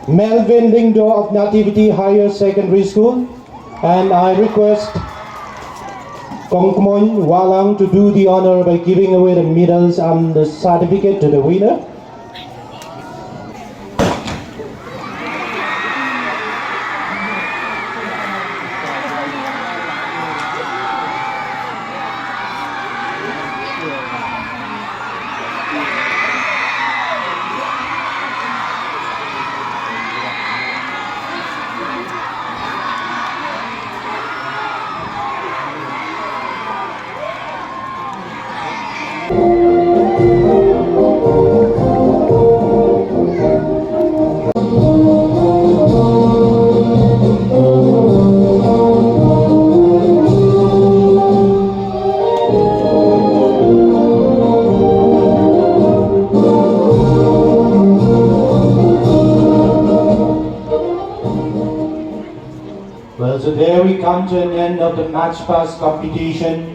Melvin Lingdo of Nativity Higher Secondary School. And I request Kong Kmoy Walang to do the honor by giving away the medals and the certificate to the winner. Well, so there we come to an end of the match pass competition.